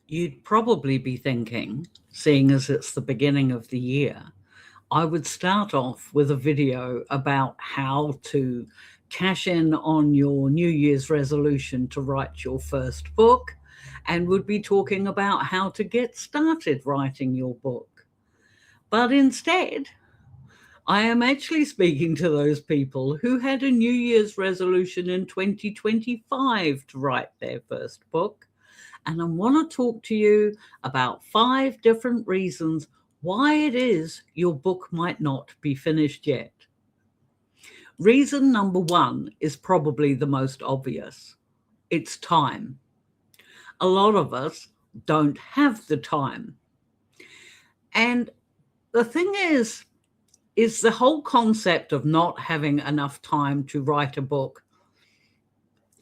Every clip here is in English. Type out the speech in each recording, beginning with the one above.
You'd probably be thinking, seeing as it's the beginning of the year, I would start off with a video about how to cash in on your New Year's resolution to write your first book, and would be talking about how to get started writing your book. But instead, I am actually speaking to those people who had a New Year's resolution in 2025 to write their first book. And I want to talk to you about 5 different reasons why it is your book might not be finished yet. Reason number 1 is probably the most obvious. It's time. A lot of us don't have the time. And the thing is the whole concept of not having enough time to write a book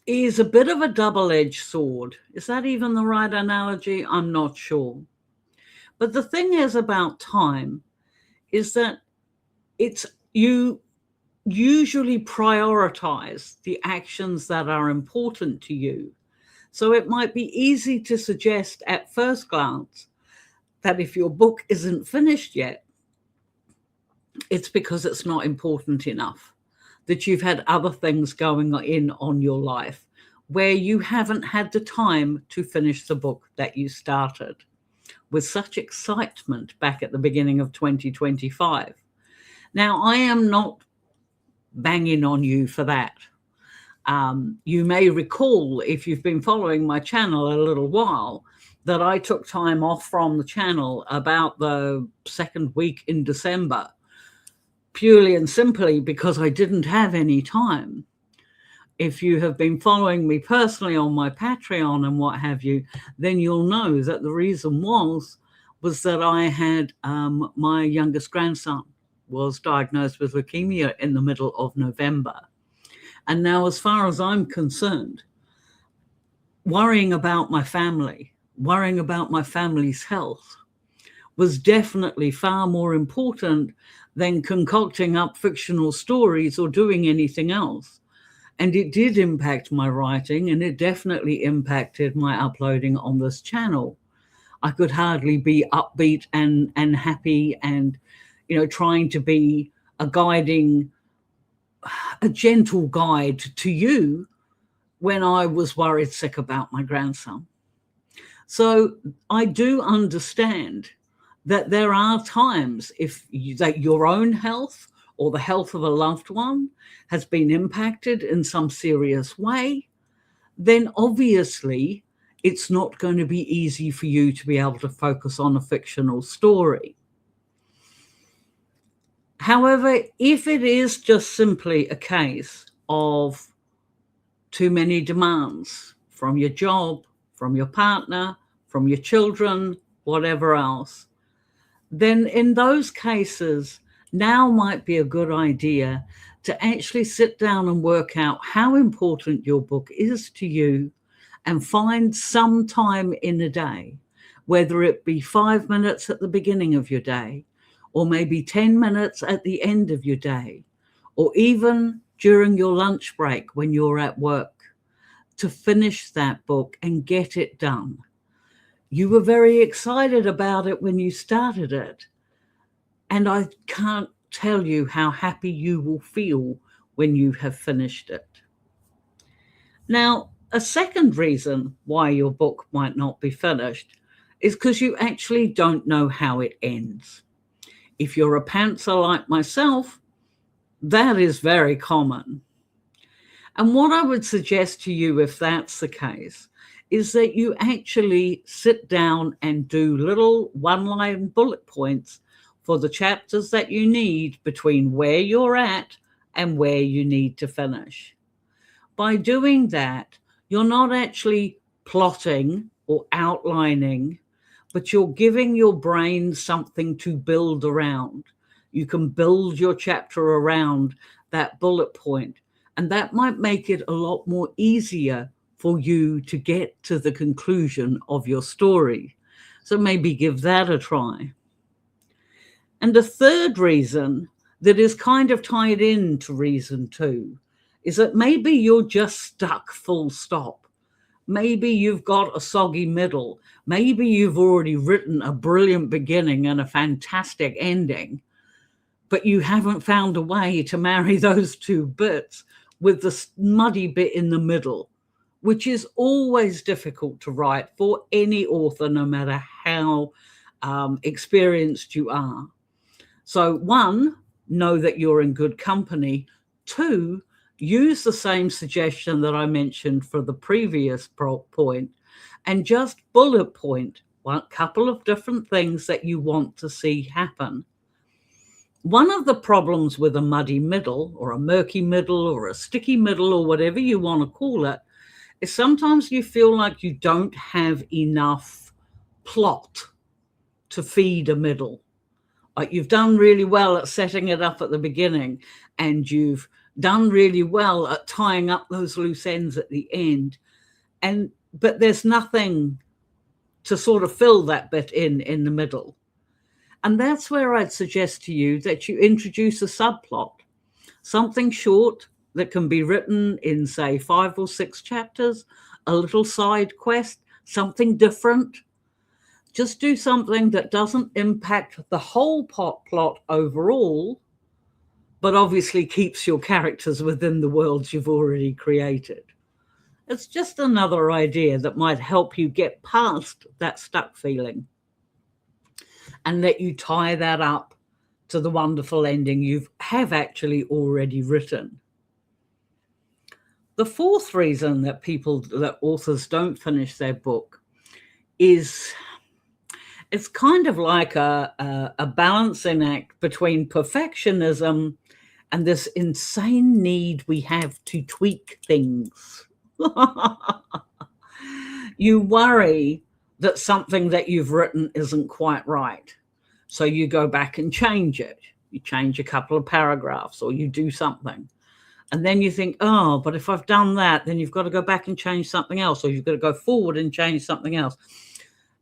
is a bit of a double-edged sword. Is that even the right analogy? I'm not sure. But the thing is about time is that it's you usually prioritize the actions that are important to you. So it might be easy to suggest at first glance that if your book isn't finished yet, it's because it's not important enough, that you've had other things going on your life where you haven't had the time to finish the book that you started with such excitement back at the beginning of 2025. Now, I am not banging on you for that. You may recall, if you've been following my channel a little while, that I took time off from the channel about the second week in December, purely and simply because I didn't have any time. If you have been following me personally on my Patreon and what have you, then you'll know that the reason was that I had my youngest grandson was diagnosed with leukemia in the middle of November. And now, as far as I'm concerned, worrying about my family, worrying about my family's health was definitely far more important than concocting up fictional stories or doing anything else. And it did impact my writing, and it definitely impacted my uploading on this channel. I could hardly be upbeat and happy and, trying to be a gentle guide to you when I was worried sick about my grandson. So I do understand that there are times that your own health or the health of a loved one has been impacted in some serious way, then obviously it's not going to be easy for you to be able to focus on a fictional story. However, if it is just simply a case of too many demands from your job, from your partner, from your children, whatever else, then in those cases, now might be a good idea to actually sit down and work out how important your book is to you and find some time in a day, whether it be 5 minutes at the beginning of your day, or maybe 10 minutes at the end of your day, or even during your lunch break when you're at work, to finish that book and get it done. You were very excited about it when you started it, and I can't tell you how happy you will feel when you have finished it. Now, a second reason why your book might not be finished is because you actually don't know how it ends. If you're a pantser like myself, that is very common. And what I would suggest to you, if that's the case, is that you actually sit down and do little one-line bullet points for the chapters that you need between where you're at and where you need to finish. By doing that, you're not actually plotting or outlining, but you're giving your brain something to build around. You can build your chapter around that bullet point, and that might make it a lot more easier for you to get to the conclusion of your story. So maybe give that a try. And the third reason that is kind of tied into reason 2 is that maybe you're just stuck full stop. Maybe you've got a soggy middle. Maybe you've already written a brilliant beginning and a fantastic ending, but you haven't found a way to marry those two bits with the muddy bit in the middle, which is always difficult to write for any author, no matter how experienced you are. So 1, know that you're in good company. 2, use the same suggestion that I mentioned for the previous point and just bullet point a couple of different things that you want to see happen. One of the problems with a muddy middle or a murky middle or a sticky middle or whatever you want to call it is sometimes you feel like you don't have enough plot to feed a middle. Like you've done really well at setting it up at the beginning, and you've done really well at tying up those loose ends at the end. But there's nothing to sort of fill that bit in the middle. And that's where I'd suggest to you that you introduce a subplot, something short that can be written in, say, 5 or 6 chapters, a little side quest, something different. Just do something that doesn't impact the whole plot overall, but obviously keeps your characters within the worlds you've already created. It's just another idea that might help you get past that stuck feeling and let you tie that up to the wonderful ending you have actually already written. The 4th reason that authors don't finish their book is it's kind of like a balancing act between perfectionism and this insane need we have to tweak things. You worry that something that you've written isn't quite right. So you go back and change it. You change a couple of paragraphs or you do something. And then you think, oh, but if I've done that, then you've got to go back and change something else, or you've got to go forward and change something else.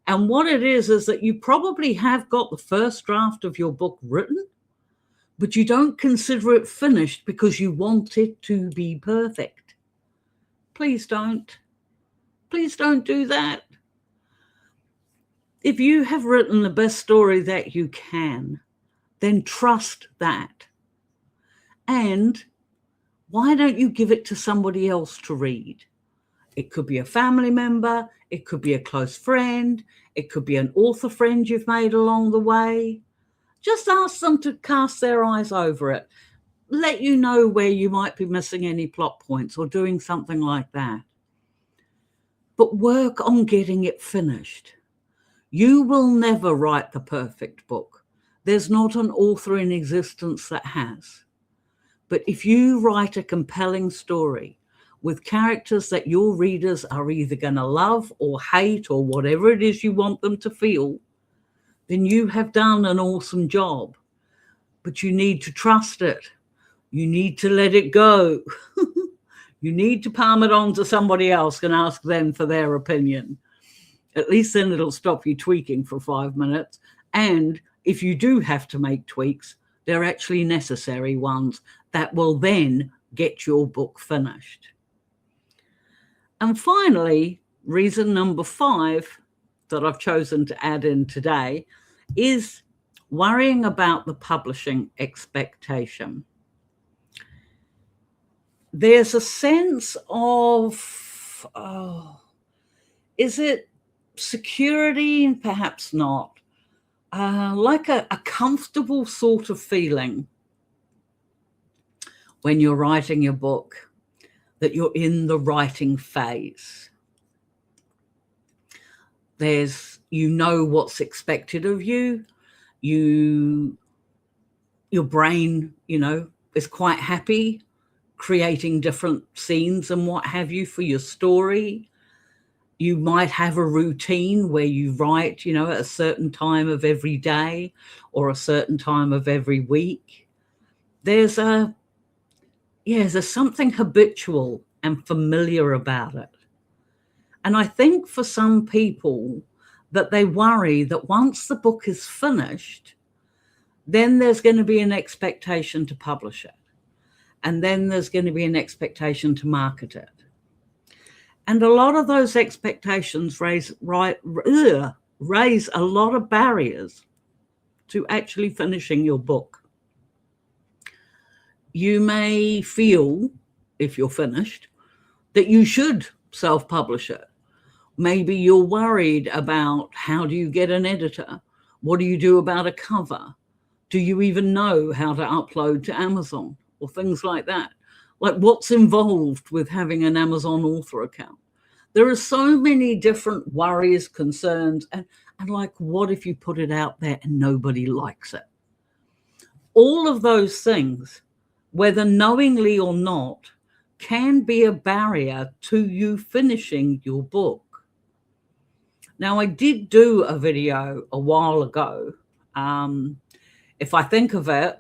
And what it is that you probably have got the first draft of your book written, but you don't consider it finished because you want it to be perfect. Please don't. Please don't do that. If you have written the best story that you can, then trust that. And why don't you give it to somebody else to read? It could be a family member, it could be a close friend, it could be an author friend you've made along the way. Just ask them to cast their eyes over it. Let you know where you might be missing any plot points or doing something like that. But work on getting it finished. You will never write the perfect book. There's not an author in existence that has. But if you write a compelling story with characters that your readers are either going to love or hate or whatever it is you want them to feel, then you have done an awesome job. But you need to trust it. You need to let it go. You need to palm it on to somebody else and ask them for their opinion. At least then it'll stop you tweaking for 5 minutes. And if you do have to make tweaks, they're actually necessary ones that will then get your book finished. And finally, reason number 5 that I've chosen to add in today is worrying about the publishing expectation. There's a sense of, is it security? Perhaps not. Like a comfortable sort of feeling when you're writing your book, that you're in the writing phase. You know what's expected of you. Your brain, is quite happy creating different scenes and what have you for your story. You might have a routine where you write, at a certain time of every day or a certain time of every week. There's something habitual and familiar about it. And I think for some people that they worry that once the book is finished, then there's going to be an expectation to publish it. And then there's going to be an expectation to market it. And a lot of those expectations raise a lot of barriers to actually finishing your book. You may feel, if you're finished, that you should self-publish it. Maybe you're worried about, how do you get an editor? What do you do about a cover? Do you even know how to upload to Amazon or things like that? Like, what's involved with having an Amazon author account? There are so many different worries, concerns, and like, what if you put it out there and nobody likes it? All of those things, whether knowingly or not, can be a barrier to you finishing your book. Now, I did do a video a while ago. If I think of it,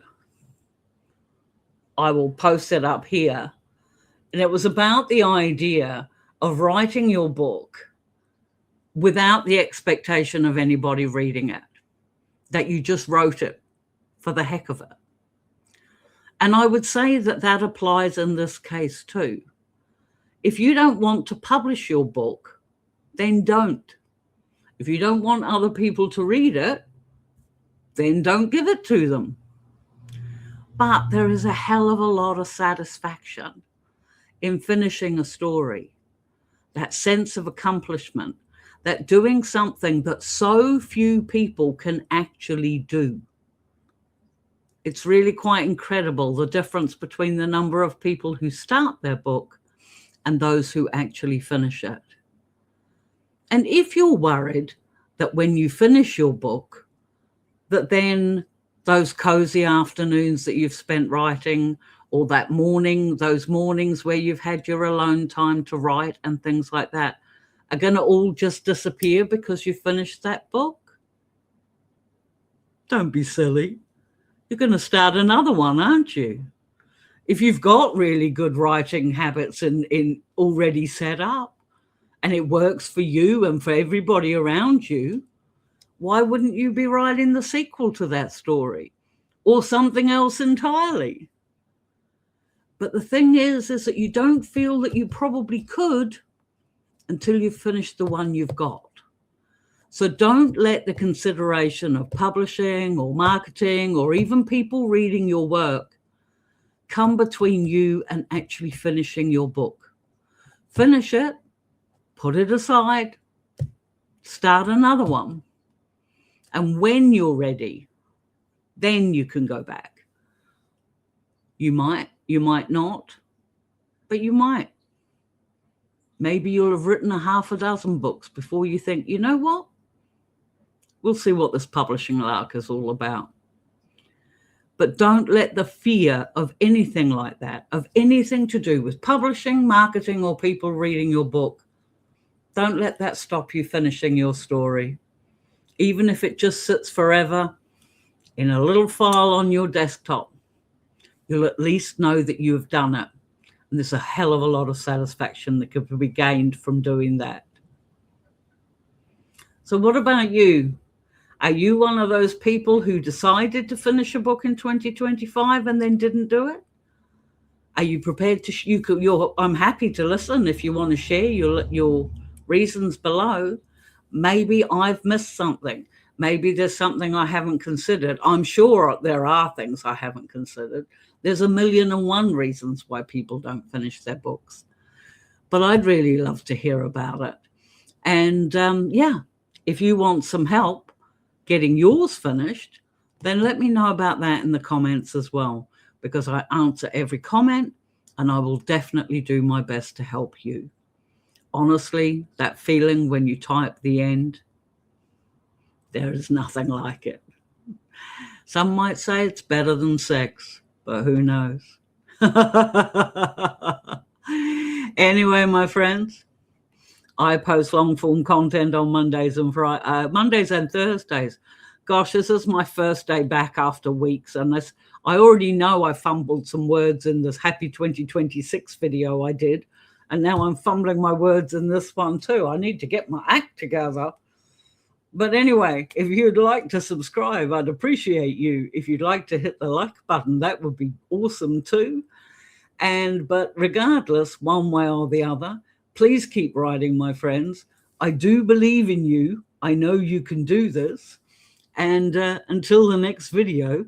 I will post it up here. And it was about the idea of writing your book without the expectation of anybody reading it, that you just wrote it for the heck of it. And I would say that that applies in this case too. If you don't want to publish your book, then don't. If you don't want other people to read it, then don't give it to them. But there is a hell of a lot of satisfaction in finishing a story, that sense of accomplishment, that doing something that so few people can actually do. It's really quite incredible, the difference between the number of people who start their book and those who actually finish it. And if you're worried that when you finish your book, that then those cozy afternoons that you've spent writing, or that morning, those mornings where you've had your alone time to write and things like that, are going to all just disappear because you finished that book? Don't be silly. You're going to start another one, aren't you? If you've got really good writing habits in already set up, and it works for you and for everybody around you, why wouldn't you be writing the sequel to that story, or something else entirely? But the thing is that you don't feel that you probably could until you've finished the one you've got. So don't let the consideration of publishing or marketing or even people reading your work come between you and actually finishing your book. Finish it, put it aside, start another one. And when you're ready, then you can go back. You might not, but you might. Maybe you'll have written a half a dozen books before you think, you know what? We'll see what this publishing lark is all about. But don't let the fear of anything like that, of anything to do with publishing, marketing, or people reading your book, don't let that stop you finishing your story. Even if it just sits forever in a little file on your desktop, you'll at least know that you have done it. And there's a hell of a lot of satisfaction that could be gained from doing that. So what about you? Are you one of those people who decided to finish a book in 2025 and then didn't do it? Are you prepared to, I'm happy to listen if you want to share your reasons below. Maybe I've missed something. Maybe there's something I haven't considered. I'm sure there are things I haven't considered. There's 1,000,001 reasons why people don't finish their books. But I'd really love to hear about it. And yeah, if you want some help getting yours finished, then let me know about that in the comments as well, because I answer every comment and I will definitely do my best to help you. Honestly, that feeling when you type the end, there is nothing like it. Some might say it's better than sex, but who knows? Anyway, my friends, I post long form content on Mondays and Thursdays. Gosh, this is my first day back after weeks, and I already know I fumbled some words in this Happy 2026 video I did, and now I'm fumbling my words in this one too. I need to get my act together. But anyway, if you'd like to subscribe, I'd appreciate you. If you'd like to hit the like button, that would be awesome too. But regardless, one way or the other, Please keep writing, my friends. I do believe in you. I know you can do this. And until the next video,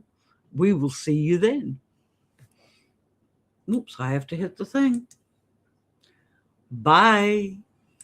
we will see you then. Oops, I have to hit the thing. Bye.